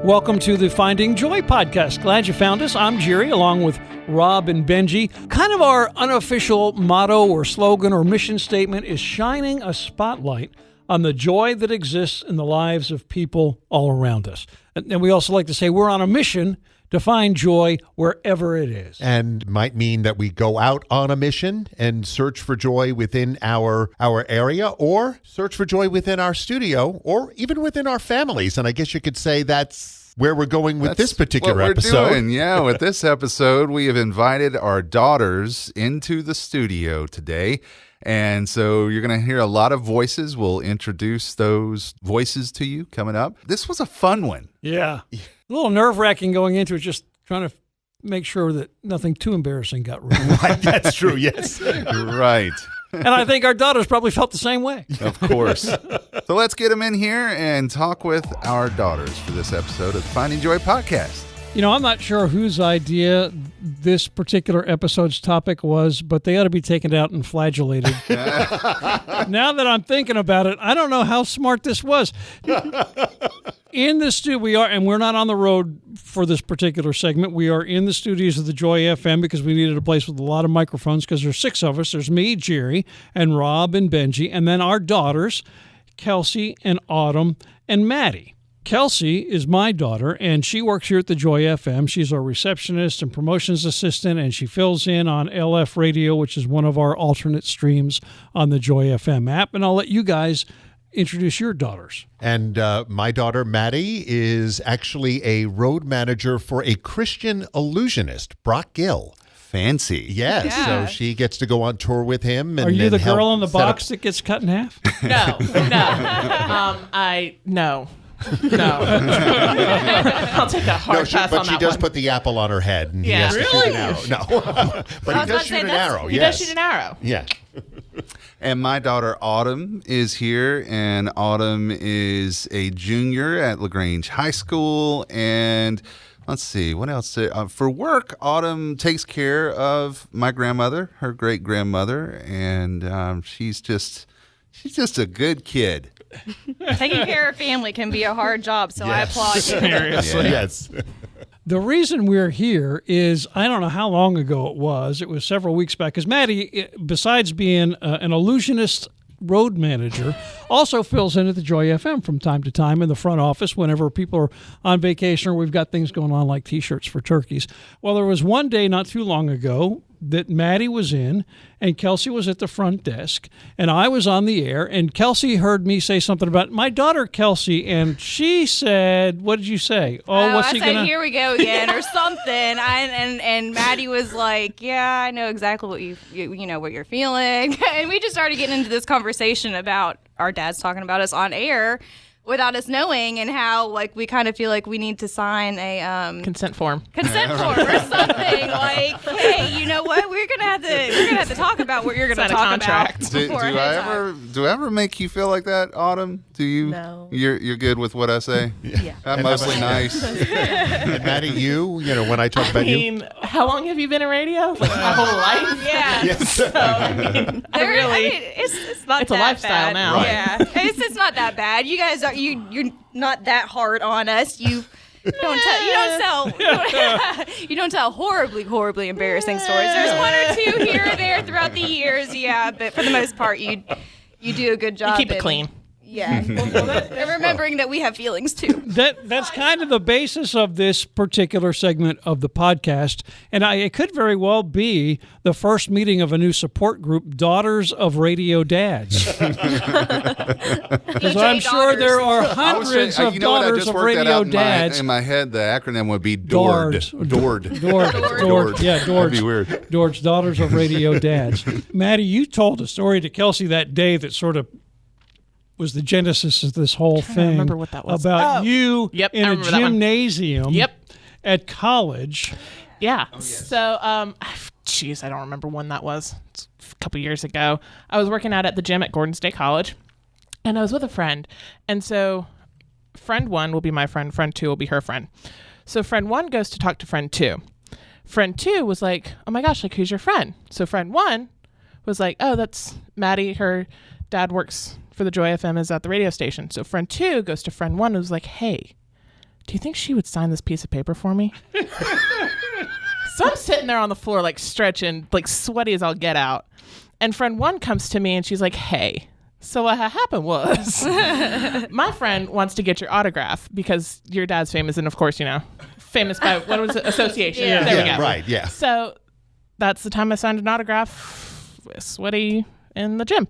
Welcome to the Finding Joy podcast. Glad you found us. I'm Jerry, along with Rob and Benji. Kind of our unofficial motto or slogan or mission statement is shining a spotlight on the joy that exists in the lives of people all around us. And we also like to say we're on a mission to find joy wherever it is. And might mean that we go out on a mission and search for joy within our area, or search for joy within our studio, or even within our families. And I guess you could say that's where we're going with this particular episode. What we're doing, yeah. With this episode, we have invited our daughters into the studio today. And so you're going to hear a lot of voices. We'll introduce those voices to you coming up. This was a fun one. Yeah. A little nerve-wracking going into it, just trying to make sure that nothing too embarrassing got ruined. Right, that's true, yes. Right. And I think our daughters probably felt the same way. Of course. So let's get them in here and talk with our daughters for this episode of the Finding Joy podcast. You know, I'm not sure whose idea this particular episode's topic was, but they ought to be taken out and flagellated. Now that I'm thinking about it, I don't know how smart this was. In the studio, we are, and we're not on the road for this particular segment. We are in the studios of the Joy FM because we needed a place with a lot of microphones because there's 6 of us. There's me, Jerry, and Rob and Benji, and then our daughters, Kelsey and Autumn and Maddie. Kelsey is my daughter, and she works here at the Joy FM. She's our receptionist and promotions assistant, and she fills in on LF Radio, which is one of our alternate streams on the Joy FM app. And I'll let you guys introduce your daughters. And my daughter, Maddie, is actually a road manager for a Christian illusionist, Brock Gill. Fancy. Yes, Yeah. so she gets to go on tour with him. And, Are you the help girl in the set up- box that gets cut in half? No. No. I'll take a hard pass on but she that does one. put the apple on her head, and he Yeah. has to shoot an arrow. No, but he does shoot an arrow. He Yes, does shoot an arrow. Yeah. And my daughter Autumn is here, and Autumn is a junior at LaGrange High School. And let's see, what else? For work, Autumn takes care of my grandmother, her great-grandmother, and she's just a good kid. Taking care of family can be a hard job, so I applaud you. Seriously. Yes. The reason we're here is, I don't know how long ago it was several weeks back, because Maddie, besides being an illusionist road manager, also fills in at the Joy FM from time to time in the front office whenever people are on vacation or we've got things going on like T-shirts for turkeys. Well, there was one day not too long ago that Maddie was in and Kelsey was at the front desk and I was on the air, and Kelsey heard me say something about my daughter Kelsey, and she said, what did you say? What's she I said, gonna... here we go again, or something. And Maddie was like, yeah, I know exactly what you know what you're feeling. And we just started getting into this conversation about our dads talking about us on air without us knowing, and how like we kind of feel like we need to sign a Consent form. form or something. Like, hey, you know what? We're gonna have to talk about what you're gonna Sign a talk contract. about. Do I ever make you feel like that, Autumn? Do you? No. You're good with what I say? Yeah. I'm mostly nice. And Maddie, you know, when I talk I about mean, how long have you been in radio? Like my whole life? Yeah. Yes. So, I mean, It's not It's a that lifestyle bad. now. Right. Yeah, it's not that bad. You guys are you're not that hard on us. You don't tell horribly embarrassing stories. There's one or two here or there throughout the years, yeah, but for the most part, you do a good job. you keep it and- clean. Yeah, and remembering that we have feelings too. That's kind of the basis of this particular segment of the podcast, and it could very well be the first meeting of a new support group, Daughters of Radio Dads. Because I'm sure there are hundreds of Daughters of Radio Dads. In my head, the acronym would be DORD. DORD. DORD. Yeah, That'd be DORD. weird. DORD's Daughters of Radio Dads. Maddie, you told a story to Kelsey that day that sort of was the genesis of this whole thing. remember what that was. About you Yep, I in a remember that one. gymnasium Yep. at college. Yeah. So, geez, I don't remember when that was. It's a couple years ago. I was working out at the gym at Gordon State College, and I was with a friend. And so friend 1 will be my friend 2 will be her friend. So friend 1 goes to talk to friend 2. Friend 2 was like, oh my gosh, like, who's your friend? So friend 1 was like, oh, that's Maddie. Her dad works for the Joy FM, is at the radio station. So friend 2 goes to friend 1 and was like, hey, do you think she would sign this piece of paper for me? So I'm sitting there on the floor, like stretching, like sweaty as I'll get out. And friend one comes to me and she's like, hey, so what happened was my friend wants to get your autograph because your dad's famous. And of course, famous by, what was it? Association. Yeah. There we go. Right, yeah. So that's the time I signed an autograph, sweaty in the gym.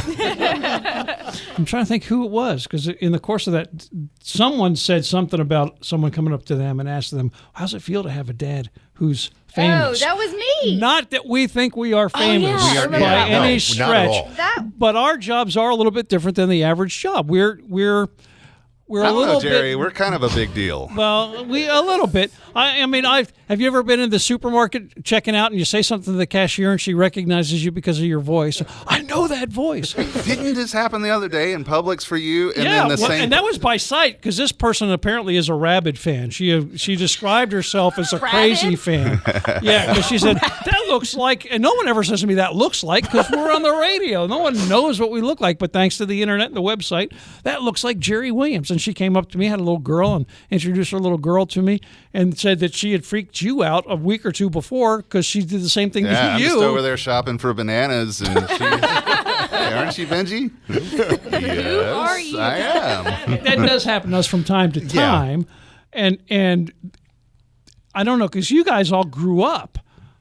I'm trying to think who it was, because in the course of that, someone said something about someone coming up to them and asking them, how's it feel to have a dad who's famous? Oh, that was me. Not that we think we are famous yeah, I by remember any not stretch, at all. but our jobs are a little bit different than the average job. We're I a don't little know, Jerry. bit. We're kind of a big deal. Well, a little bit. I mean, have you ever been in the supermarket checking out and you say something to the cashier and she recognizes you because of your voice? I know that voice. Didn't this happen the other day in Publix for you? And Yeah, then and that was by sight, because this person apparently is a rabid fan. She described herself as a crazy fan. Yeah, because she said, that looks like, and no one ever says to me, that looks like, because we're on the radio. No one knows what we look like, but thanks to the internet and the website, that looks like Jerry Williams. And she came up to me, had a little girl, and introduced her little girl to me, and said that she had freaked you out a week or two before because she did the same thing yeah, to I'm you. just over there shopping for bananas, and she, hey, aren't you Benji? Yes, are you? I am. That does happen to us from time to time, and I don't know, because you guys all grew up.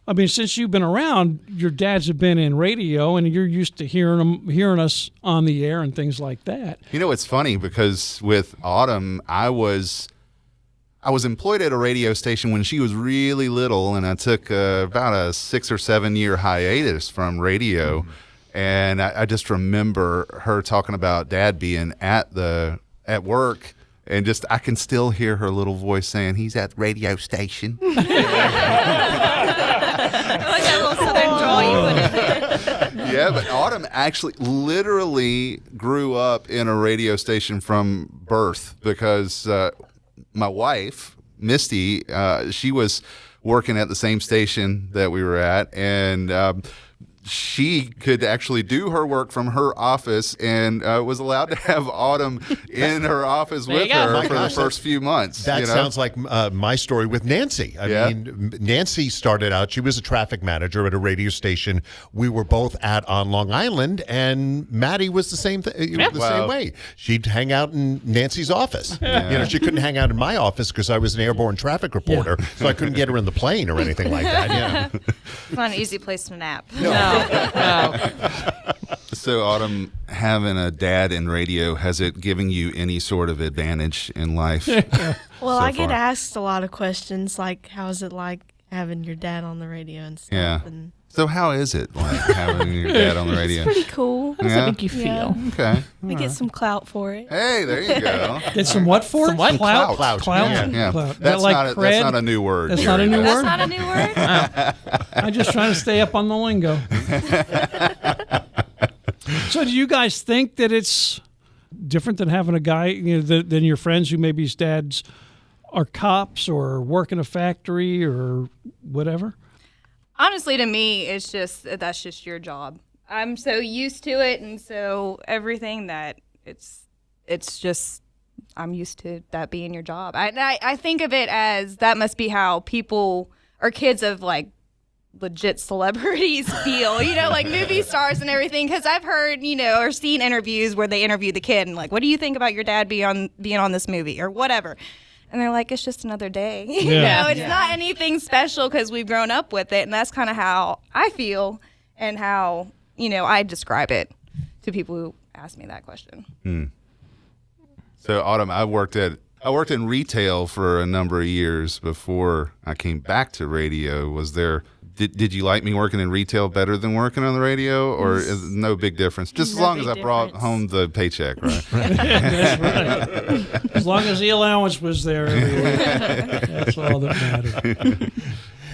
I mean, since you've been around, your dads have been in radio, and you're used to hearing us on the air and things like that. It's funny because with Autumn, I was employed at a radio station when she was really little, and I took about a 6 or 7 year hiatus from radio. And I just remember her talking about Dad being at work, and just I can still hear her little voice saying, "He's at the radio station." I like that little southern drawl you put in there. Yeah, but Autumn actually literally grew up in a radio station from birth because my wife, Misty, she was working at the same station that we were at, and she could actually do her work from her office and was allowed to have Autumn in her office with you go. her My for gosh, the first few months. That sounds like my story with Nancy. I mean, Nancy started out, she was a traffic manager at a radio station. We were both on Long Island, and Maddie was the same same way. She'd hang out in Nancy's office. She couldn't hang out in my office because I was an airborne traffic reporter, so I couldn't get her in the plane or anything like that. Yeah. It's not an easy place to nap. No. So, Autumn, having a dad in radio, has it given you any sort of advantage in life? Well, so I get far? asked a lot of questions like, how is it like having your dad on the radio and stuff? Yeah. And So how is it like having your dad on the radio? it's pretty cool. How does Yeah. it make you feel? Yeah. Okay. We get some clout for it. Hey, there you go. Get some what for it? what? Clout. Clout. Clout. Yeah. Yeah, Clout. Is that that's like not cred? that's not a new word. That's not a Jerry. new That's word? not a new word? I'm just trying to stay up on the lingo. So do you guys think that it's different than having a guy, than your friends who maybe his dads are cops or work in a factory or whatever? Honestly, to me, that's just your job. I'm so used to it, and so everything that it's just I'm used to that being your job. I think of it as that must be how people or kids of like legit celebrities feel, like movie stars and everything. Because I've heard, or seen interviews where they interview the kid and like, what do you think about your dad being on this movie or whatever? And they're like, it's just another day. It's not anything special because we've grown up with it. And that's kind of how I feel and how, I describe it to people who ask me that question. So, Autumn, I worked in retail for a number of years before I came back to radio. Did you like me working in retail better than working on the radio, or is no big difference? Just as No long as big I brought difference. home the paycheck, right? That's right. As long as the allowance was there every week, that's all that mattered.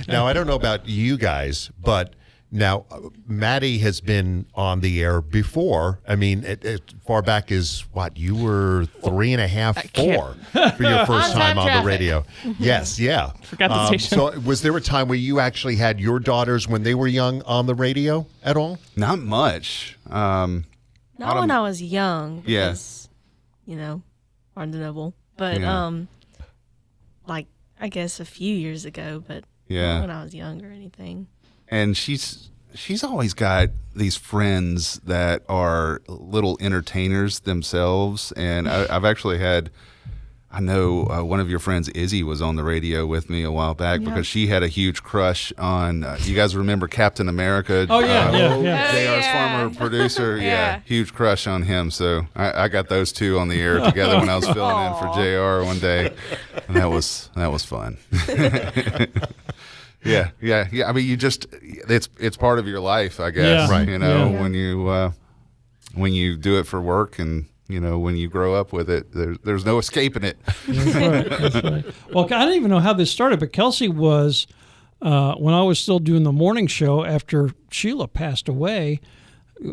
Now, I don't know about you guys, but now Maddie has been on the air before. I mean, as far back as what? You were 3.5, 4 for your first time On-time on the traffic. radio. Yes, yeah. Forgot the station. So was there a time where you actually had your daughters when they were young on the radio at all? Not much. Not when I was young. Yeah. Because, undeniable. But Yeah. like, I guess a few years ago, but Yeah. not when I was young or anything. And she's always got these friends that are little entertainers themselves. And I've actually had, I know one of your friends, Izzy, was on the radio with me a while back because she had a huge crush on, you guys remember Captain America? Oh, yeah, yeah. JR's yeah. former producer. Yeah. Huge crush on him. So I got those two on the air together when I was filling in for JR one day. And that was fun. Yeah. I mean, it's part of your life, I guess. Yeah. Right. You know, Yeah. when you do it for work, and you know, when you grow up with it, there's no escaping it. That's right. That's right. Well, I don't even know how this started, but Kelsey was, when I was still doing the morning show after Sheila passed away,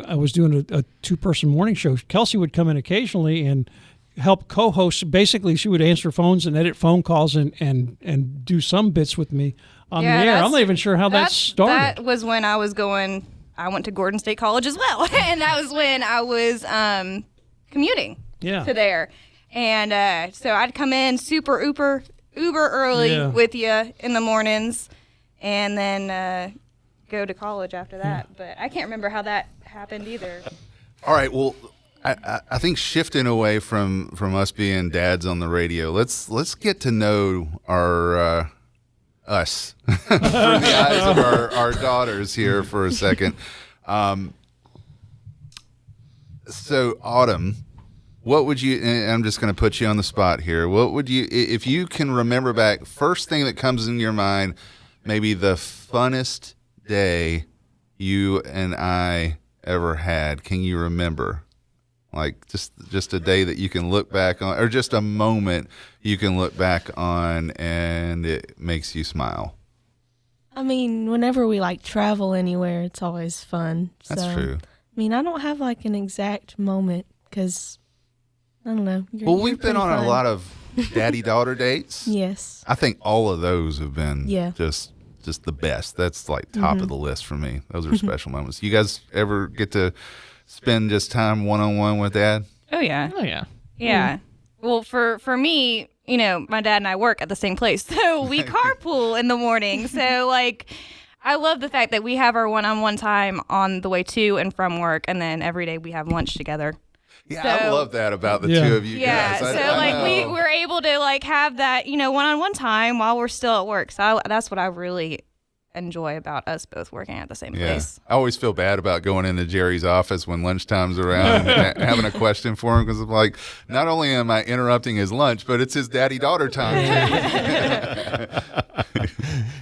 I was doing a two-person morning show. Kelsey would come in occasionally and help co-host. Basically, she would answer phones and edit phone calls and do some bits with me on the air. I'm not even sure how that started. That was when I went to Gordon State College as well. And that was when I was commuting to there. And so I'd come in super uber early with you in the mornings and then go to college after that. But I can't remember how that happened either. All right. Well, I think shifting away from us being dads on the radio, let's get to know our us through the eyes of our daughters here for a second. So Autumn, what would you, and I'm just going to put you on the spot here. What would you, if you can remember back, first thing that comes in your mind, maybe the funnest day you and I ever had? Can you remember? Like just a day that you can look back on, or just a moment you can look back on and it makes you smile. I mean, whenever we like travel anywhere, it's always fun. That's so, true. I mean, I don't have like an exact moment because I don't know. Well, we've been on a lot of daddy-daughter dates. Yes. I think all of those have been Yeah. just the best. That's like top of the list for me. Those are special moments. You guys ever get to spend just time one-on-one with Dad? Oh, yeah. Oh, yeah. Yeah. Well, for me, you know, my dad and I work at the same place, so we carpool in the morning. So, like, I love the fact that we have our one-on-one time on the way to and from work, and then every day we have lunch together. Yeah, So- I love that about the Yeah. two of you Yeah, guys. so I know. we're able to like have that, you know, one-on-one time while we're still at work. So that's what I really enjoy about us both working at the same place. I always feel bad about going into Jerry's office when lunchtime's around and having a question for him, because I'm like, not only am I interrupting his lunch, but it's his daddy-daughter time too.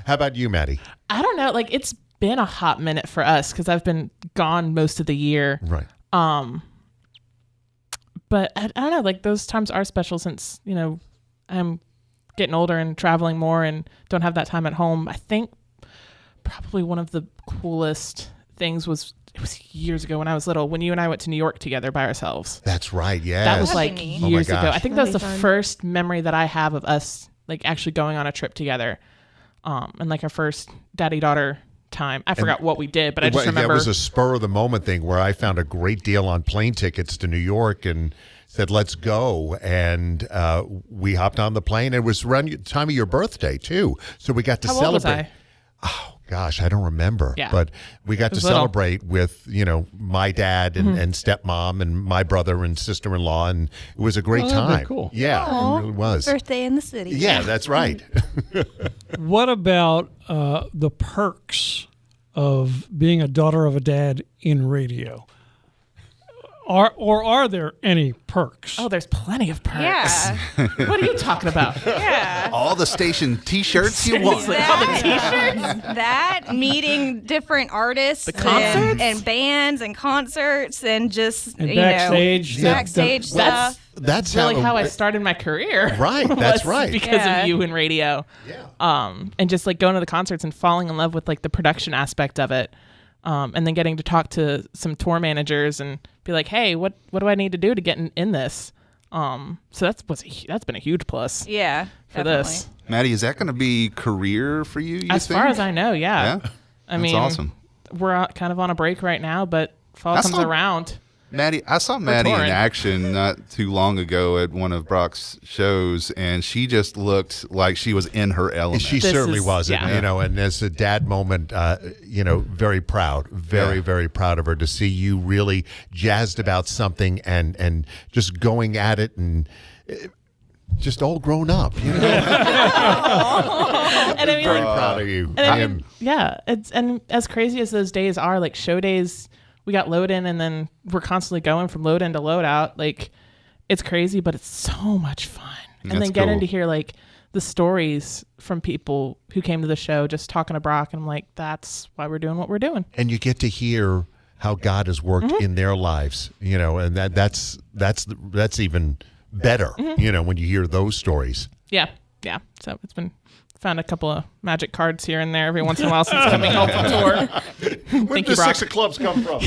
How about you, Maddie? I don't know. Like, it's been a hot minute for us because I've been gone most of the year. Right. But I don't know. Like, those times are special since, you know, I'm getting older and traveling more and don't have that time at home. I think probably one of the coolest things was, it was years ago when I was little, when you and I went to New York together by ourselves. That's right. Yes. That was That'd like be neat. Oh my years ago. gosh. I think that was the That'd be fun. first memory that I have of us like actually going on a trip together. And like our first daddy-daughter time. I forgot what we did, but I just remember. That was a spur of the moment thing where I found a great deal on plane tickets to New York and said, let's go. And we hopped on the plane. It was around the time of your birthday, too. So we got to How old was celebrate. I? Oh, gosh, I don't remember. Yeah. But we got to was little. celebrate with, you know, my dad and stepmom and my brother and sister-in-law. And it was a great Oh, that'd be time. cool. Yeah, it really was. Birthday in the city. Yeah, that's right. What about the perks of being a daughter of a dad in radio? Are there any perks? Oh, there's plenty of perks. Yeah. What are you talking about? Yeah. All the station T-shirts you want. Seriously, all the t-shirts. That meeting different artists concerts? and bands and concerts and just And you backstage, know, backstage That's- stuff. That's Really how I it- started my career. Right, that's was right. Because Yeah. of you in radio. Yeah. And just like going to the concerts and falling in love with like the production aspect of it. And then getting to talk to some tour managers and be like, hey, what do I need to do to get in this? So that's been a huge plus Yeah. for definitely. this. Maddie, is that going to be career for you? As far as I know, yeah. Yeah? I That's mean, awesome. we're kind of on a break right now, but fall That's comes not- around. Maddie, I saw Maddie in touring. action not too long ago at one of Brock's shows, and she just looked like she was in her element. She This certainly is- was, yeah. you know, and as a dad moment, very proud, very proud of her to see you really jazzed about something and just going at it and just all grown up, you know. And I mean, Very like, proud of you. and I I am. mean, yeah, it's and as crazy as those days are, like show days, we got load in and then we're constantly going from load in to load out. Like it's crazy, but it's so much fun. And That's then getting cool. to hear like the stories from people who came to the show, just talking to Brock, and I'm like, that's why we're doing what we're doing. And you get to hear how God has worked in their lives, you know, and that's even better, you know, when you hear those stories. Yeah. So it's been found a couple of magic cards here and there every once in a while since coming home from tour. Thank you, Brock. of clubs come from?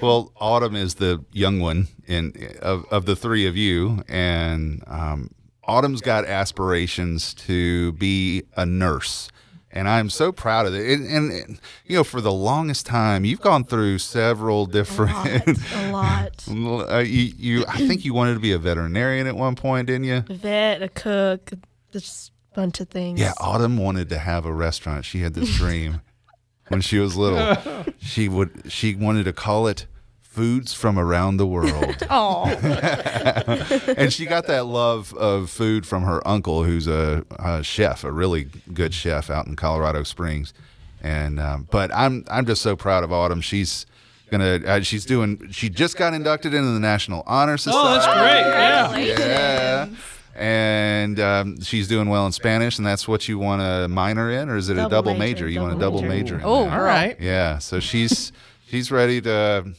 Well, Autumn is the young one of the three of you, and Autumn's got aspirations to be a nurse, and I'm so proud of it. And you know, for the longest time, you've gone through several different. A lot. I think you wanted to be a veterinarian at one point, didn't you? A vet, a cook, just a bunch of things. Yeah, Autumn wanted to have a restaurant. She had this dream when she was little. She wanted to call it Foods from Around the World. Oh, And she got that love of food from her uncle, who's a chef, a really good chef out in Colorado Springs. And but I'm just so proud of Autumn. She's gonna she just got inducted into the National Honor Society. Oh, that's great. Yeah. congratulations. And she's doing well in Spanish, and that's what you want to minor in, or is it a double major? You want a double major in Oh, that? All right. Yeah, so she's ready to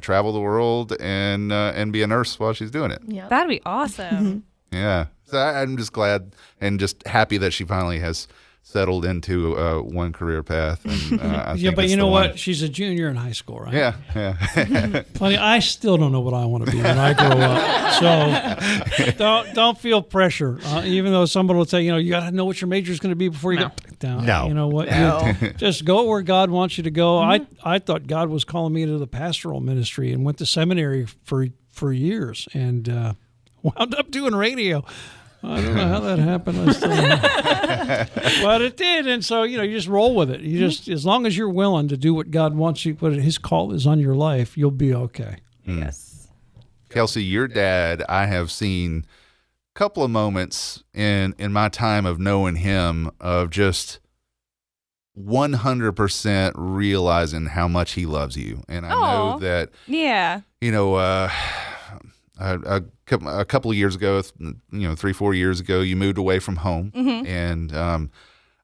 travel the world and be a nurse while she's doing it. Yeah. That'd be awesome. Yeah, so I'm just glad and just happy that she finally has settled into one career path. And, I Yeah, think but it's you know the what? one. She's a junior in high school, right? Yeah. Funny, I still don't know what I want to be when I grow up. So don't feel pressure. Even though someone will say, you got to know what your major is going to be before you go down. No. You know what? You just go where God wants you to go. I thought God was calling me into the pastoral ministry and went to seminary for years and wound up doing radio. I don't know how that happened. I still don't know. But it did, and so you just roll with it. You just, as long as you're willing to do what God wants you, what His call is on your life, you'll be okay. Yes. Kelsey, your dad, I have seen a couple of moments in my time of knowing him of just 100% realizing how much he loves you. And I know Aw. that, Yeah. a couple of years ago, 3-4 years ago, you moved away from home, and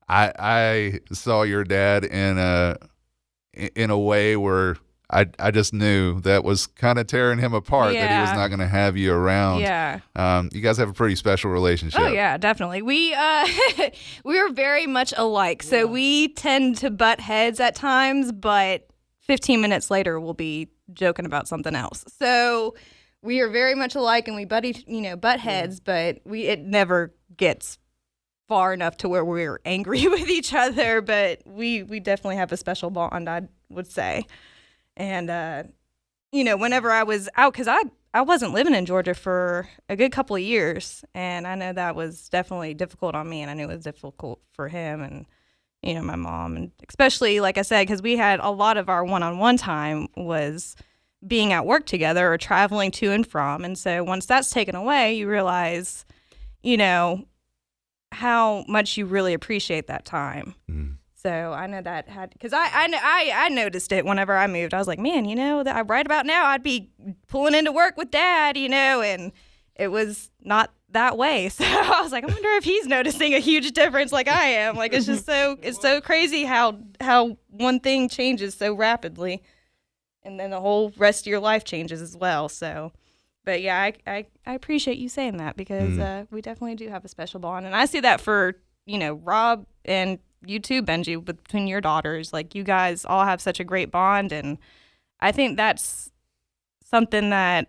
I saw your dad in a way where I just knew that was kind of tearing him apart, that he was Yeah. not going to have you around. Yeah. You guys have a pretty special relationship. Oh yeah, definitely. We we are very much alike. So we tend to butt heads at times, but 15 minutes later we'll be joking about something else. So we are very much alike, and we butt heads, but it never gets far enough to where we're angry with each other. But we definitely have a special bond, I would say. And whenever I was out, because I wasn't living in Georgia for a good couple of years, and I know that was definitely difficult on me, and I knew it was difficult for him and my mom, and especially, like I said, because we had a lot of our one-on-one time was being at work together or traveling to and from. And so once that's taken away, you realize, how much you really appreciate that time. So I know that because I noticed it whenever I moved. I was like, man, that right about now I'd be pulling into work with Dad, and it was not that way. So I was like, I wonder if he's noticing a huge difference like I am. Like, it's just it's so crazy how one thing changes so rapidly. And then the whole rest of your life changes as well. So, but yeah, I appreciate you saying that, because we definitely do have a special bond. And I see that for, Rob and you too, Benji, between your daughters. Like, you guys all have such a great bond. And I think that's something that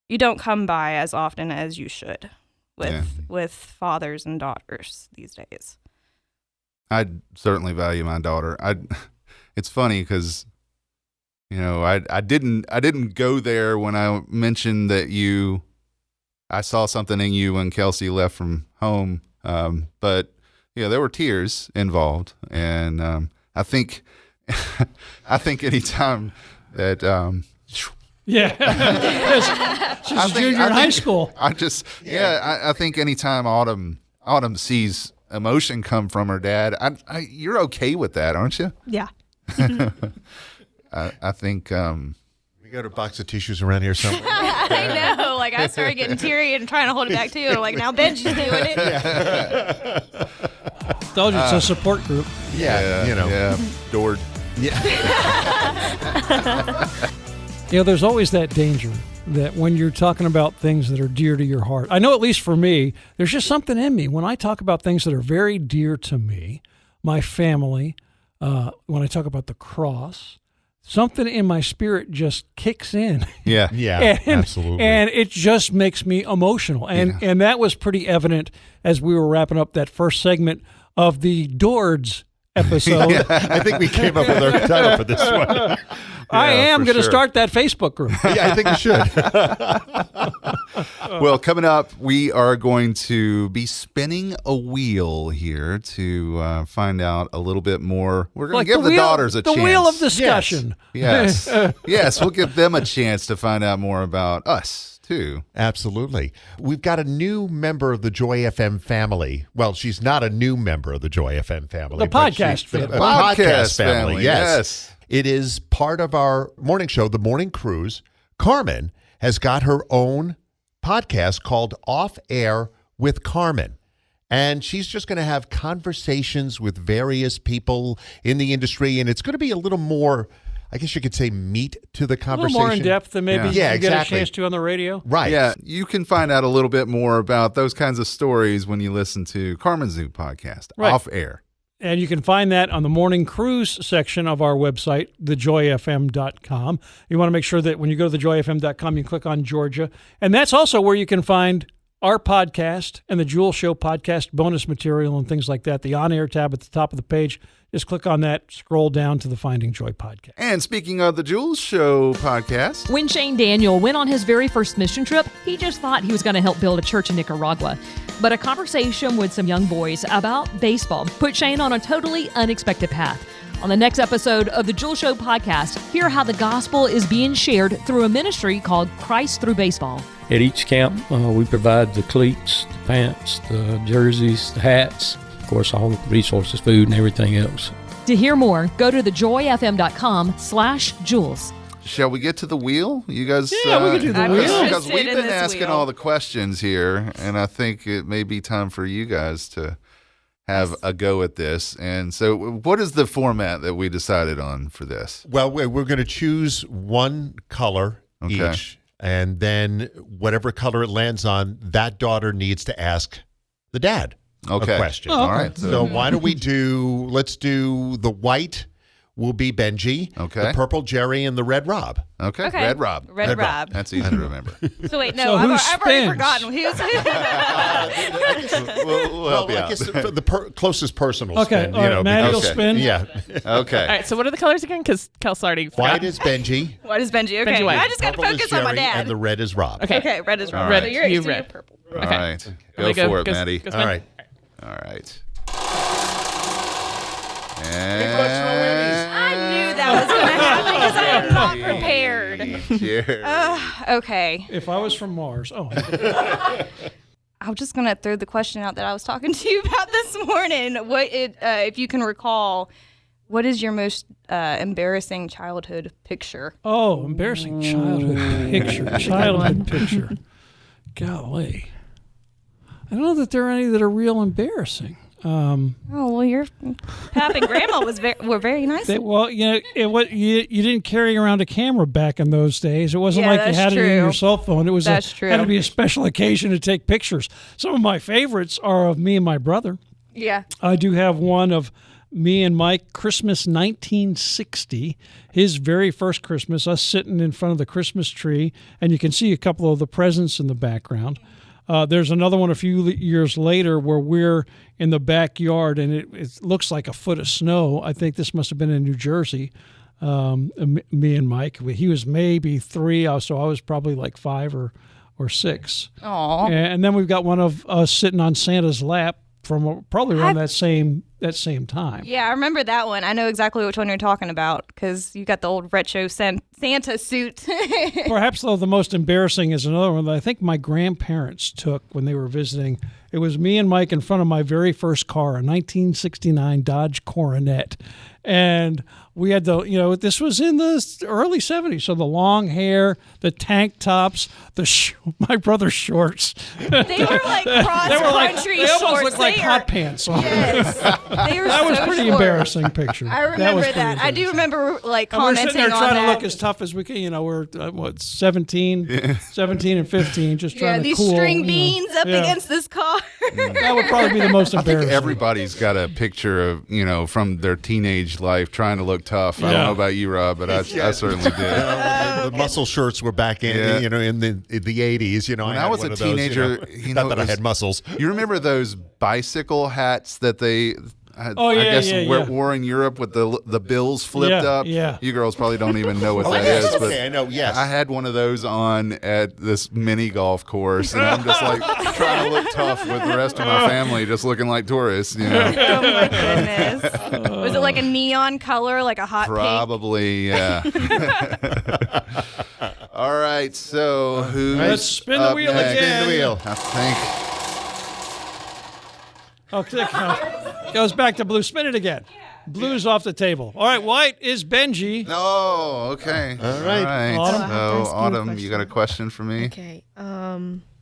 you don't come by as often as you should with fathers and daughters these days. I certainly value my daughter. It's funny because I didn't go there when I mentioned that I saw something in you when Kelsey left from home. But there were tears involved, and I think anytime that she's a junior in high school. I think anytime Autumn sees emotion come from her dad, you're okay with that, aren't you? Yeah. I think we got a box of tissues around here somewhere. I know. Like, I started getting teary and trying to hold it back, too. And I'm like, now Benji's doing it. Told you, it's a support group. Yeah, DORD. There's always that danger that when you're talking about things that are dear to your heart, I know at least for me, there's just something in me when I talk about things that are very dear to me, my family, when I talk about the cross, something in my spirit just kicks in. Yeah, absolutely. And it just makes me emotional. And that was pretty evident as we were wrapping up that first segment of the DORDS episode. I think we came up with our title for this one. I am going to start that Facebook group. Yeah, I think you should. Well, coming up, we are going to be spinning a wheel here to find out a little bit more. We're going to give the daughters a chance. The wheel of discussion. Yes. Yes, we'll give them a chance to find out more about us, too. Absolutely. We've got a new member of the Joy FM family. Well, she's not a new member of the Joy FM family. The podcast family. The podcast family, yes. It is part of our morning show, The Morning Cruise. Carmen has got her own podcast called Off Air with Carmen. And she's just going to have conversations with various people in the industry. And it's going to be a little more, I guess you could say, meat to the conversation. A little more in depth than maybe you get a chance to on the radio. Right. Yeah, you can find out a little bit more about those kinds of stories when you listen to Carmen's new podcast, Off Air. And you can find that on the Morning Cruise section of our website, thejoyfm.com. You want to make sure that when you go to thejoyfm.com, you click on Georgia. And that's also where you can find our podcast and the Jewel Show podcast bonus material and things like that. The on-air tab at the top of the page. Just click on that, scroll down to the Finding Joy podcast. And speaking of the Jewel Show podcast. When Shane Daniel went on his very first mission trip, he just thought he was going to help build a church in Nicaragua. But a conversation with some young boys about baseball put Shane on a totally unexpected path. On the next episode of the Jewel Show podcast, hear how the gospel is being shared through a ministry called Christ Through Baseball. At each camp, we provide the cleats, the pants, the jerseys, the hats, of course, all the resources, food, and everything else. To hear more, go to thejoyfm.com/jewels. Shall we get to the wheel? You guys? Yeah, we can do the wheel. Because we've been asking all the questions here, and I think it may be time for you guys to have a go at this. And so what is the format that we decided on for this? Well, we're going to choose one color each, and then whatever color it lands on, that daughter needs to ask the dad a question. All right. So why don't let's do the white will be Benji, the purple Jerry, and the red Rob. Okay. Red Rob. Red Rob. That's easy to remember. So wait, no, So I've already forgotten who's. We'll help you I out. guess the closest person will Okay, spin. all right, Maddie will spin. Yeah. Okay. All right, so what are the colors again? Because Kels already forgot. White is Benji. What is Benji? Okay, Benji white. I just got to Purple is focus on my Jerry, dad. and the red is Rob. Okay. Red is Rob. All right. So you're red. purple. All right. Go for it, go Maddie. spin. All right. All right. I knew that was going to happen because I am not prepared. Okay. If I was from Mars. I'm just going to throw the question out that I was talking to you about this morning. If you can recall, what is your most embarrassing childhood picture? Oh, embarrassing childhood picture. Golly. I don't know that there are any that are real embarrassing. Your Pap and Grandma were very nice. You didn't carry around a camera back in those days. It wasn't like you had it in your cell phone. It was had to be a special occasion to take pictures. Some of my favorites are of me and my brother. Yeah. I do have one of me and Mike, Christmas 1960, his very first Christmas, us sitting in front of the Christmas tree, and you can see a couple of the presents in the background. There's another one a few years later where we're in the backyard and it looks like a foot of snow. I think this must have been in New Jersey. Me and Mike. He was maybe 3, so I was probably like 5 or 6. Aw. And then we've got one of us sitting on Santa's lap from probably around that same time. Yeah, I remember that one. I know exactly which one you're talking about because you got the old retro Santa suit. Perhaps, though, the most embarrassing is another one that I think my grandparents took when they were visiting. It was me and Mike in front of my very first car, a 1969 Dodge Coronet. And we had this was in the early 70s, so the long hair, the tank tops, my brother's shorts. They were like cross-country they shorts. almost looked like hot pants. Yes. They were That was so pretty short. embarrassing picture. I remember that. I do remember like And we're commenting sitting there on trying that. to look as tough as we can. We're 17 and 15, just trying to these cool. string beans up Yeah. against this car. That would probably be the most I think embarrassing. everybody's got a picture of, from their teenage life trying to look tough. I don't Yeah. know about you, Rob, but I certainly did. The muscle shirts were back in, in the 80s. When I had was one a of those, teenager, not that I had muscles. You remember those bicycle hats that they wore in Europe with the bills flipped up? Yeah. You girls probably don't even know what that is. But Okay, I know, yes. I had one of those on at this mini golf course, and I'm just like trying to look tough with the rest of my family, just looking like tourists. Oh my goodness. Was it like a neon color, like a hot pink? Probably, yeah. All right, so who's Let's spin the up wheel next? again. Spin the wheel. I think. Okay, goes back to blue. Spin it again. Blue's off the table. All right, white is Benji. Oh, okay. All right. Autumn. I have to So, ask you a Autumn, you got a question. question for me? Okay.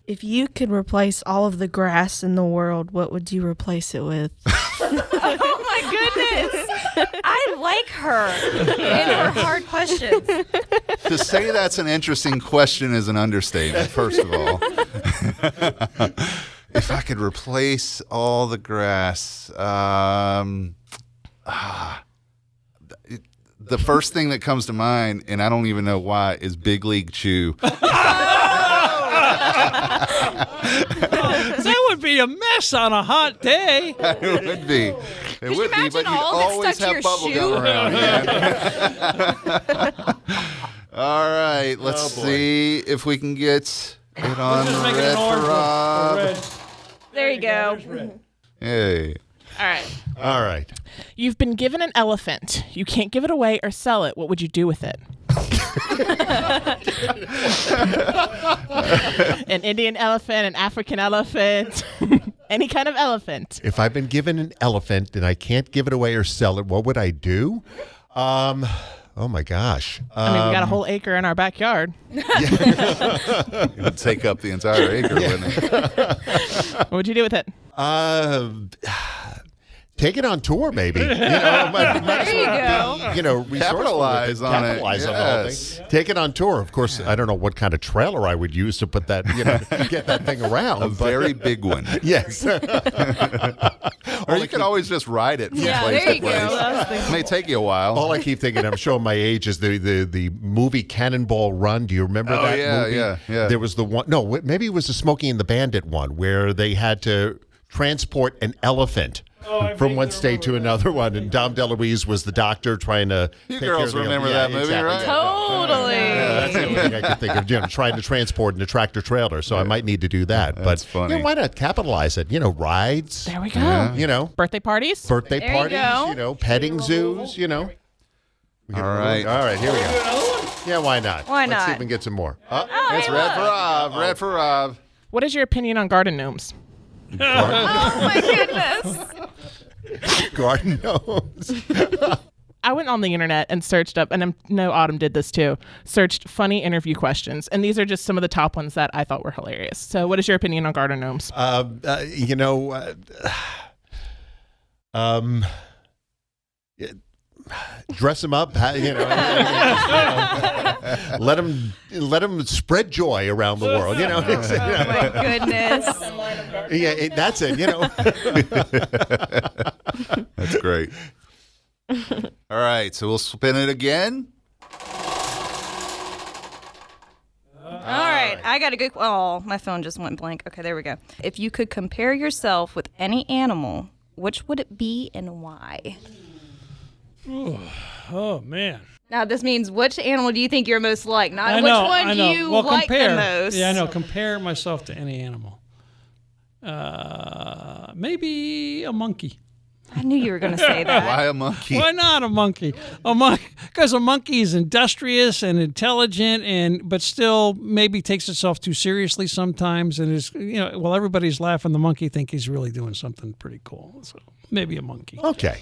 If you could replace all of the grass in the world, what would you replace it with? Oh my goodness. I like her and her hard questions. To say that's an interesting question is an understatement, first of all. If I could replace all the grass, the first thing that comes to mind, and I don't even know why, is Big League Chew. That would be a mess on a hot day. It would be. It would be, but imagine you'd all that's always stuck to have your bubble shoe? gum around. Yeah. All right, let's see if we can get it on Just the make it red an orange for or Rob. red. There you go. Hey. All right. All right. You've been given an elephant. You can't give it away or sell it. What would you do with it? An Indian elephant, an African elephant, any kind of elephant. If I've been given an elephant and I can't give it away or sell it, what would I do? Oh my gosh. I mean, we got a whole acre in our backyard. It would take up the entire acre, wouldn't it? What would you do with it? Take it on tour, maybe. There you go. Resourceful Capitalize with it. on it. Capitalize on the whole Yes. thing. Take it on tour. Of course, I don't know what kind of trailer I would use to put that, get that thing around. A very big one. Yes. Or you could always just ride it from place there to you go. place. It may take you a while. All I keep thinking, I'm showing my age, is the movie Cannonball Run. Do you remember that movie? Yeah. There was the one, no, maybe it was the Smokey and the Bandit one, where they had to transport an elephant from one state to another one, and Dom DeLuise was the doctor trying to You take care girls of the remember elephant. that movie, exactly. right? Totally. That's the only thing I could think of, trying to transport in a tractor trailer. So I might need to do that. That's but funny. why not capitalize it? Rides, There we go. birthday Birthday parties? There you parties, go. petting zoos, All right. All right, here we go. Yeah, why not? Why Let's see not? if we can get some more. It's red for Rob. Red for Rob. What is your opinion on garden gnomes? Oh my goodness. Garden gnomes. I went on the internet and searched up, and I know Autumn did this too, searched funny interview questions. And these are just some of the top ones that I thought were hilarious. So what is your opinion on garden gnomes? Dress them up, let them spread joy around the world. Oh my goodness. Yeah, that's it. That's great. All right, so we'll spin it again. All right, I got a good. Oh, my phone just went blank. Okay, there we go. If you could compare yourself with any animal, which would it be and why? Oh man. Now, this means which animal do you think you're most like? Not I which know, one I do know. you Well, like compare. the most? Yeah, I know. Compare myself to any animal. Maybe a monkey. I knew you were going to say that. Why a monkey? Why not a monkey? Because a monkey is industrious and intelligent, but still maybe takes itself too seriously sometimes, and is while everybody's laughing, the monkey think he's really doing something pretty cool. So maybe a monkey. Okay.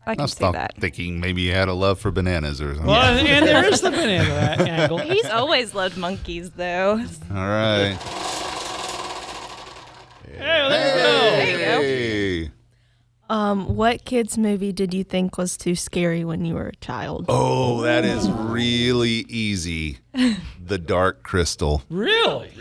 I can see that. Thinking maybe you had a love for bananas or something. Well, and there is the banana angle. He's always loved monkeys, though. All right. Hey, there you go. There you go. Hey. What kids movie did you think was too scary when you were a child? Oh, that is really easy. The Dark Crystal. Really?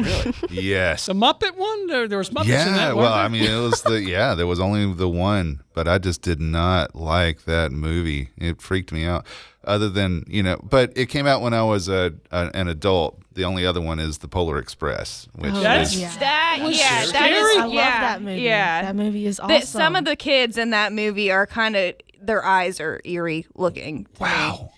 Yes. The Muppet one? There was Muppets in Yeah, that one. well, I mean, it was there was only the one, but I just did not like that movie. It freaked me out. Other than, but it came out when I was an adult. The only other one is The Polar Express, which That's- is Yeah. That Was that scary? is I love that movie. Yeah, That movie is awesome. Some of the kids in that movie are kind of their eyes are eerie looking. To me. wow.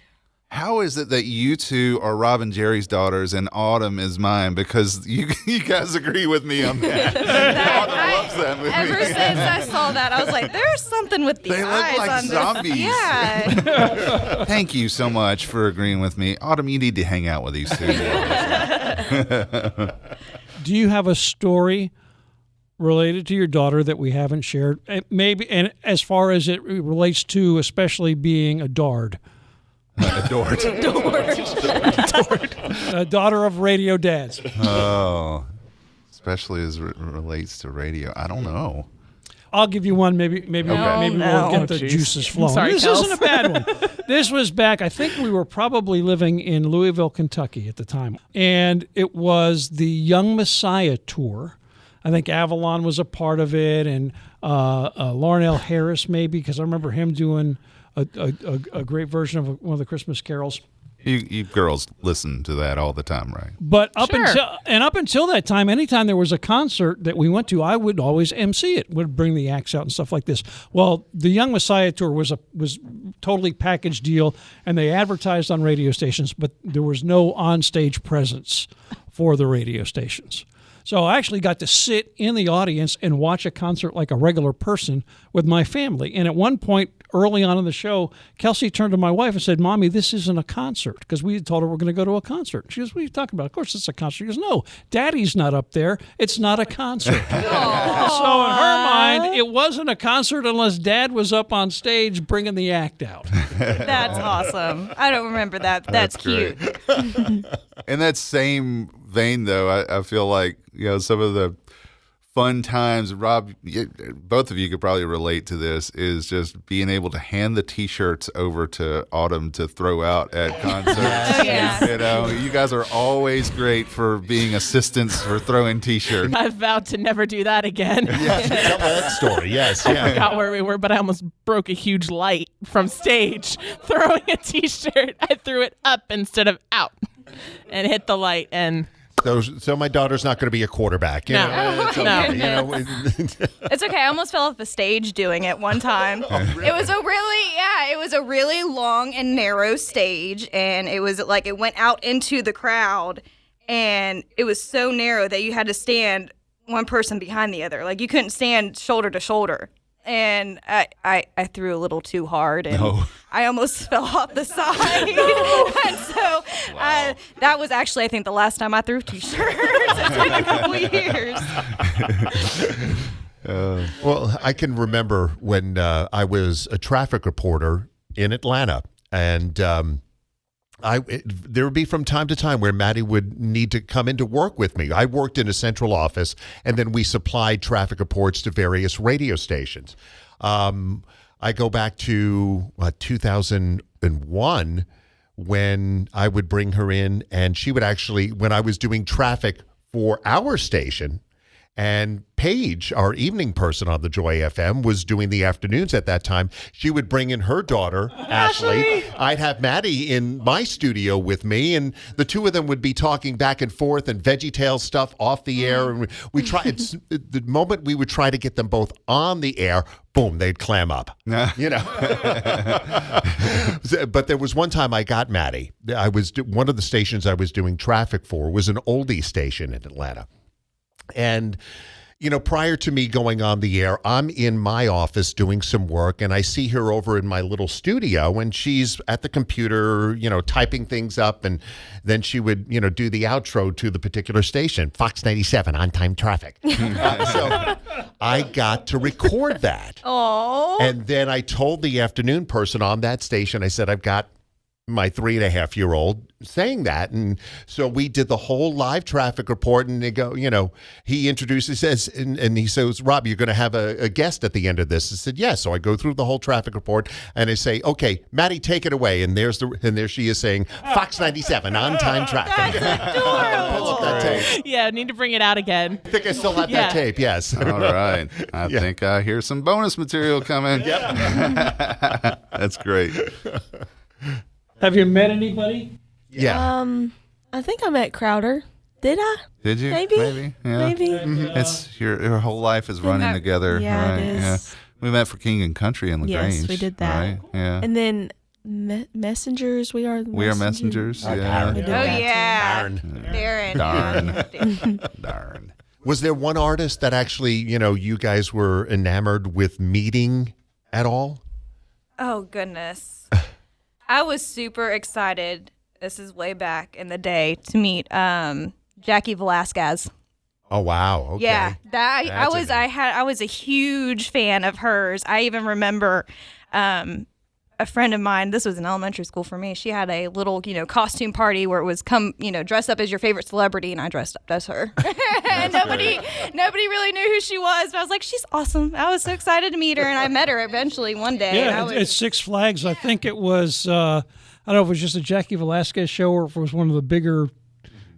How is it that you two are Rob and Jerry's daughters and Autumn is mine? Because you guys agree with me on that. Autumn loves that movie. Ever since I saw that, I was like, "There's something with the They look eyes like on this." zombies. Yeah, Thank you so much for agreeing with me. Autumn, you need to hang out with these two. Do you have a story related to your daughter that we haven't shared? Maybe, and as far as it relates to especially being a DORD. Adored. A daughter of radio dads. Oh, especially as it relates to radio. I don't know. I'll give you one. Maybe Okay. we'll no. get the Oh, geez. juices flowing. Sorry, This Kels. isn't a bad one. This was back, I think we were probably living in Louisville, Kentucky at the time. And it was the Young Messiah tour. I think Avalon was a part of it, and Lauren L. Harris maybe, because I remember him doing a great version of one of the Christmas carols. You girls listen to that all the time, right? But up Sure. until that time, anytime there was a concert that we went to, I would always MC it, would bring the acts out and stuff like this. Well, the Young Messiah tour was totally package deal, and they advertised on radio stations, but there was no on-stage presence for the radio stations. So I actually got to sit in the audience and watch a concert like a regular person with my family. And at one point early on in the show, Kelsey turned to my wife and said, "Mommy, this isn't a concert," because we had told her we're going to go to a concert. She goes, "What are you talking about? Of course it's a concert." She goes, "No, Daddy's not up there. It's not a concert." So in her mind, it wasn't a concert unless Dad was up on stage bringing the act out. that's awesome. I don't remember that. But that's cute. In that same vein, though, I feel like some of the fun times, Rob, both of you could probably relate to this, is just being able to hand the T-shirts over to Autumn to throw out at concerts. Oh, yeah. You guys are always great for being assistants for throwing T-shirts. I vowed to never do that again. Tell that story. Yes. I Yeah. forgot where we were, but I almost broke a huge light from stage throwing a T-shirt. I threw it up instead of out and hit the light, and So my daughter's not going to be a quarterback. No. It's No. okay. It's okay. I almost fell off the stage doing it one time. It was a really long and narrow stage, and it was like it went out into the crowd, and it was so narrow that you had to stand one person behind the other. Like you couldn't stand shoulder to shoulder. And I threw a little too hard, and I almost fell off the side. And so that was actually, I think, the last time I threw T-shirts. It's been a couple years. Well, I can remember when I was a traffic reporter in Atlanta, and there would be from time to time where Maddie would need to come into work with me. I worked in a central office, and then we supplied traffic reports to various radio stations. I go back to 2001 when I would bring her in, and she would actually, when I was doing traffic for our station, And Paige, our evening person on the Joy FM, was doing the afternoons at that time. She would bring in her daughter, Ashley. I'd have Maddie in my studio with me, and the two of them would be talking back and forth and VeggieTales stuff off the air. And we try. The moment we would try to get them both on the air, boom, they'd clam up. You know. But there was one time I got Maddie. One of the stations I was doing traffic for was an oldie station in Atlanta. And, you know, prior to me going on the air, I'm in my office doing some work, and I see her over in my little studio, and she's at the computer, you know, typing things up, and then she would, you know, do the outro to the particular station, Fox 97, on time traffic. So I got to record that. Oh. And then I told the afternoon person on that station, I said, I've got my 3.5-year-old saying that. And so we did the whole live traffic report, and they go, you know, he introduces, says, and he says, Rob, you're going to have a guest at the end of this. I said, yes. So I go through the whole traffic report, and I say, okay, Maddie, take it away. And there she is saying, Fox 97, on time traffic. That's adorable. That tape. Yeah, need to bring it out again. I think I still have that tape, yes. All right. I think I hear some bonus material coming. Yep. That's great. Have you met anybody? Yeah. I think I met Crowder. Did I? Did you? Maybe. Yeah. Maybe. It's your whole life is running together. Yeah, right? it is. Yeah. We met for King and Country in LaGrange. Yes, we did that. Right? Yeah. And then messengers. We are messengers. We Yeah. did Oh, that yeah. Darn. Darn. Was there one artist that actually, you know, you guys were enamored with meeting at all? Oh, goodness. I was super excited. This is way back in the day to meet Jackie Velasquez. Oh, wow. Okay. Yeah, I was a huge fan of hers. I even remember a friend of mine, this was in elementary school for me, she had a little, you know, costume party where it was dress up as your favorite celebrity, and I dressed up as her. And nobody really knew who she was, but I was like, she's awesome. I was so excited to meet her, and I met her eventually one day. Yeah, at Six Flags. I think it was, I don't know if it was just a Jackie Velasquez show or if it was one of the bigger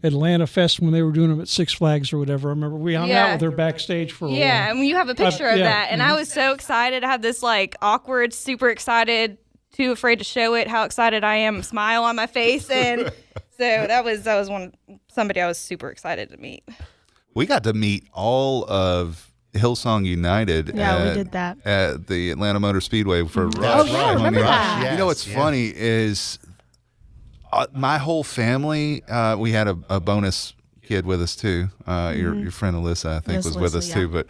Atlanta Fest when they were doing them at Six Flags or whatever. I remember we hung out with her backstage for a while. Yeah, and you have a picture of that, and I was so excited. I had this like awkward, super excited, too afraid to show it, how excited I am, smile on my face, and so that was somebody I was super excited to meet. We got to meet all of Hillsong United. Yeah, we did that at the Atlanta Motor Speedway for Rush. Oh, yeah, I remember that. Yes, you know what's funny is my whole family. We had a bonus kid with us too. Your friend Alyssa, I think, Yes, was with us Alyssa, too. But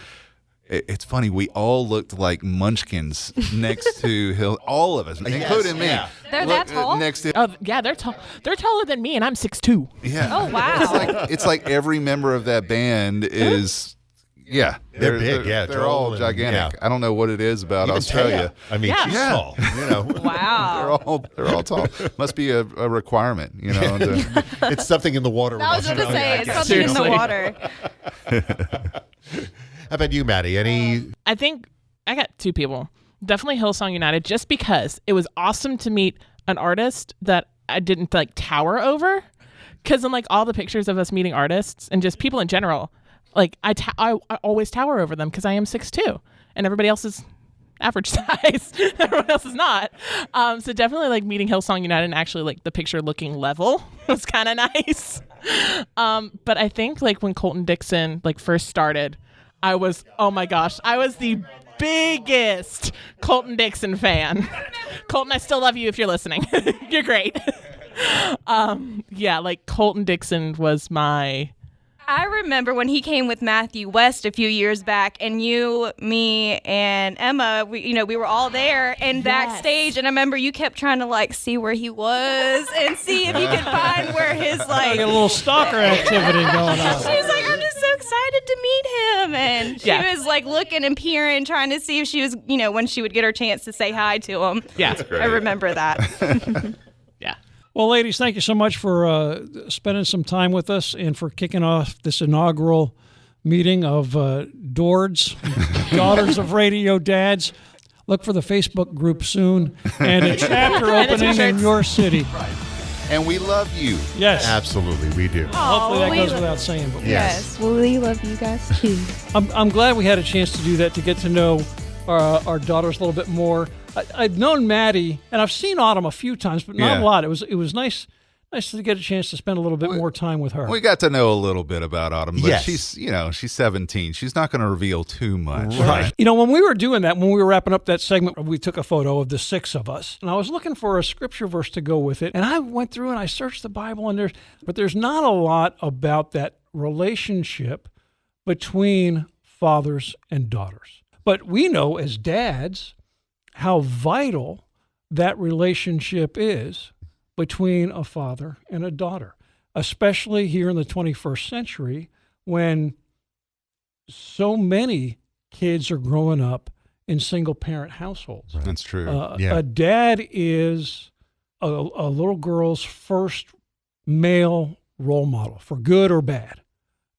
it's funny. We all looked like munchkins next to Hill. All of us, including me. Yeah. They're that tall? Next to. Oh, yeah, they're tall. They're taller than me, and I'm 6'2". Yeah. Oh, wow. It's like every member of that band is. Yeah, They're big, yeah, they're all Joel and- gigantic. yeah. I don't know what it is about Even Australia. Taya. I mean, she's tall, you know. Wow. They're all tall. Must be a requirement, you know. It's something in the water. I was going to Australia, say, I it's guess. something in the Seriously. water. How about you, Maddie? Any? I think I got two people. Definitely Hillsong United, just because it was awesome to meet an artist that I didn't like tower over. Because in like all the pictures of us meeting artists and just people in general, like I always tower over them because I am 6'2", and everybody else is average size. Everyone else is not. So definitely like meeting Hillsong United and actually like the picture looking level was kind of nice. But I think like when Colton Dixon like first started, I was, oh my gosh, I was the biggest Colton Dixon fan. Colton, I still love you if you're listening. You're great. Yeah, like Colton Dixon was my... I remember when he came with Matthew West a few years back, and you, me, and Emma, we were all there and backstage, and I remember you kept trying to like see where he was and see if you could find where his like a little stalker activity going on. She was like, I'm just so excited to meet him, and she was like looking and peering, trying to see if she was, when she would get her chance to say hi to him. Yeah, I remember that. yeah. Well, ladies, thank you so much for spending some time with us and for kicking off this inaugural meeting of DORDs, Daughters of Radio Dads. Look for the Facebook group soon and a chapter opening in your city. and we love you. Yes. Absolutely, we do. Hopefully that we goes lo- without saying. But Yes. Well, we love you guys too. I'm glad we had a chance to do that, to get to know our daughters a little bit more. I've known Maddie, and I've seen Autumn a few times, but not a lot. It was nice to get a chance to spend a little bit more time with her. We got to know a little bit about Autumn, but Yes. she's 17. She's not going to reveal too much. Right. You know, when we were doing that, when we were wrapping up that segment, we took a photo of the 6 of us, and I was looking for a scripture verse to go with it. And I went through and I searched the Bible, and there's not a lot about that relationship between fathers and daughters. But we know as dads how vital that relationship is between a father and a daughter, especially here in the 21st century when so many kids are growing up in single-parent households. That's true. A dad is a little girl's first male role model, for good or bad.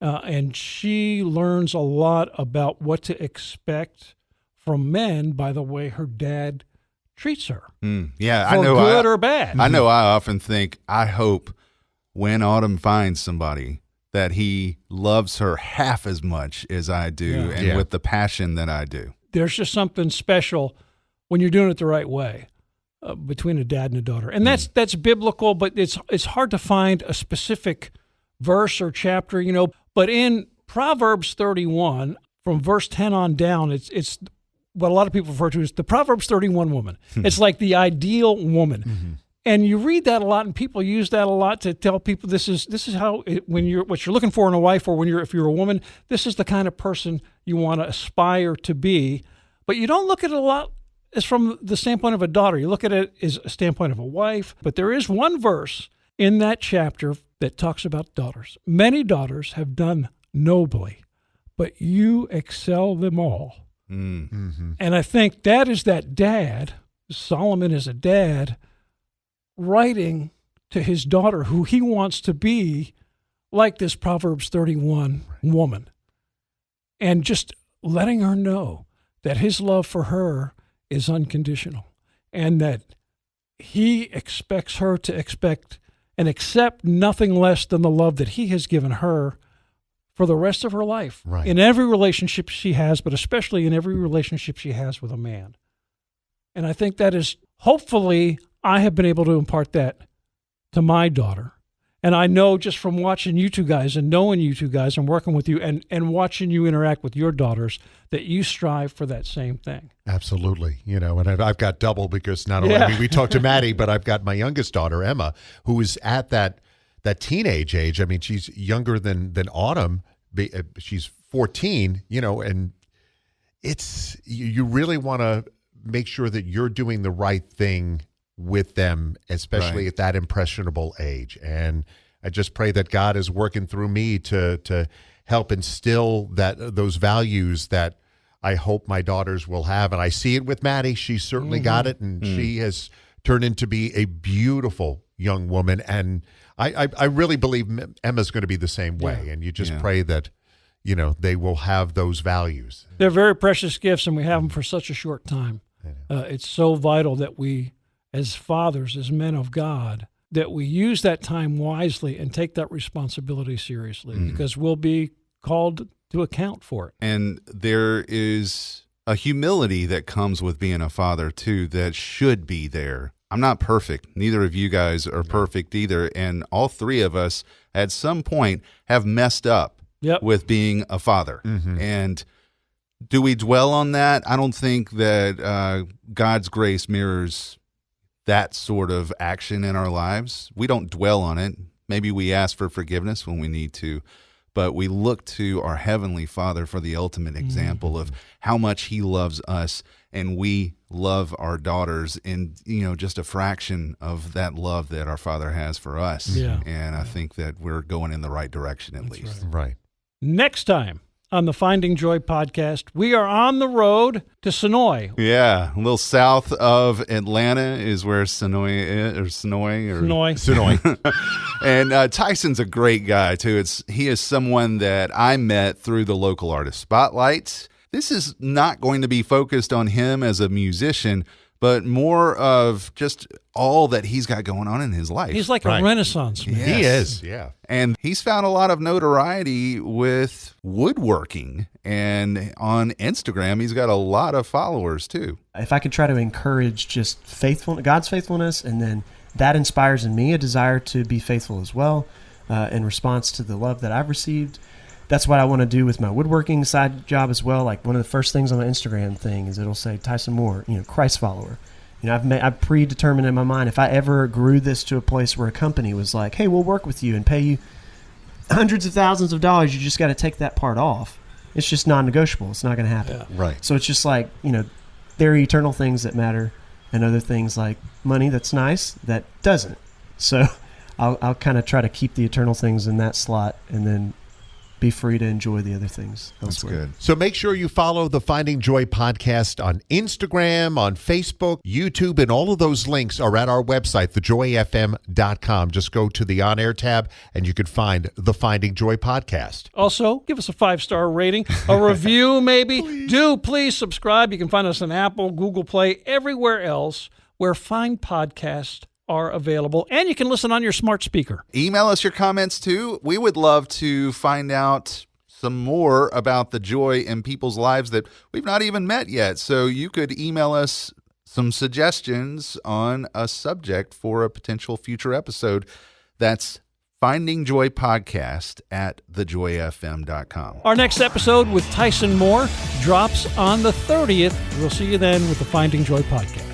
And she learns a lot about what to expect from men by the way her dad treats her. Yeah, For I know. good or bad. I know. I often think, I hope when Autumn finds somebody that he loves her half as much as I do, and with the passion that I do. There's just something special when you're doing it the right way between a dad and a daughter, and that's biblical. But it's hard to find a specific verse or chapter, you know. But in Proverbs 31, from verse 10 on down, it's what a lot of people refer to as the Proverbs 31 woman. It's like the ideal woman. Mm-hmm. And you read that a lot, and people use that a lot to tell people this is how what you're looking for in a wife, or if you're a woman, this is the kind of person you want to aspire to be. But you don't look at it a lot as from the standpoint of a daughter. You look at it as a standpoint of a wife. But there is one verse in that chapter that talks about daughters. Many daughters have done nobly, but you excel them all. Mm-hmm. And I think that is that dad. Solomon is a dad writing to his daughter who he wants to be like this Proverbs 31 woman, and just letting her know that his love for her is unconditional, and that he expects her to expect and accept nothing less than the love that he has given her for the rest of her life, in every relationship she has, but especially in every relationship she has with a man. And I think that is, hopefully, I have been able to impart that to my daughter. And I know just from watching you two guys and knowing you two guys and working with you and watching you interact with your daughters, that you strive for that same thing. Absolutely. You know, and I've got double, because not only, I mean, we talked to Maddie, but I've got my youngest daughter, Emma, who is at that teenage age. I mean, she's younger than Autumn. She's 14, you know, and it's, you really want to make sure that you're doing the right thing with them, especially at that impressionable age. And I just pray that God is working through me to help instill those values that I hope my daughters will have. And I see it with Maddie. She's certainly got it, and she has turned into be a beautiful young woman. And I really believe Emma's going to be the same way. And you just pray that, you know, they will have those values. They're very precious gifts, and we have them for such a short time. It's so vital that we, as fathers, as men of God, that we use that time wisely and take that responsibility seriously, because we'll be called to account for it. And there is a humility that comes with being a father, too, that should be there. I'm not perfect. Neither of you guys are perfect either. And all three of us, at some point, have messed up with being a father. And do we dwell on that? I don't think that God's grace mirrors that sort of action in our lives. We don't dwell on it. Maybe we ask for forgiveness when we need to, but we look to our Heavenly Father for the ultimate example of how much He loves us, and we love our daughters in, you know, just a fraction of that love that our Father has for us. And I think that we're going in the right direction at least. Right. Next time on the Finding Joy podcast, we are on the road to Sonoy. Yeah, a little south of Atlanta is where Sonoy is, or Sonoy. And Tyson's a great guy, too. He is someone that I met through the local artist spotlights. This is not going to be focused on him as a musician, but more of just all that he's got going on in his life. He's like a renaissance man. Yes. He is, yeah. And he's found a lot of notoriety with woodworking. And on Instagram, he's got a lot of followers too. If I could try to encourage just God's faithfulness, and then that inspires in me a desire to be faithful as well in response to the love that I've received. That's what I want to do with my woodworking side job as well. Like one of the first things on my Instagram thing is it'll say Tyson Moore, Christ follower. I've predetermined in my mind, if I ever grew this to a place where a company was like, hey, we'll work with you and pay you hundreds of thousands of dollars, you just got to take that part off. It's just non-negotiable. It's not going to happen. Yeah. Right. So it's just like, there are eternal things that matter and other things like money that's nice that doesn't. So I'll kind of try to keep the eternal things in that slot and then be free to enjoy the other things elsewhere. That's good. So make sure you follow the Finding Joy podcast on Instagram, on Facebook, YouTube, and all of those links are at our website, thejoyfm.com. Just go to the On Air tab and you can find the Finding Joy podcast. Also, give us a 5-star rating, a review maybe. Please subscribe. You can find us on Apple, Google Play, everywhere else where fine podcasts are available, and you can listen on your smart speaker. Email us your comments too. We would love to find out some more about the joy in people's lives that we've not even met yet. So you could email us some suggestions on a subject for a potential future episode. That's Finding Joy Podcast at thejoyfm.com. Our next episode with Tyson Moore drops on the 30th. We'll see you then with the Finding Joy podcast.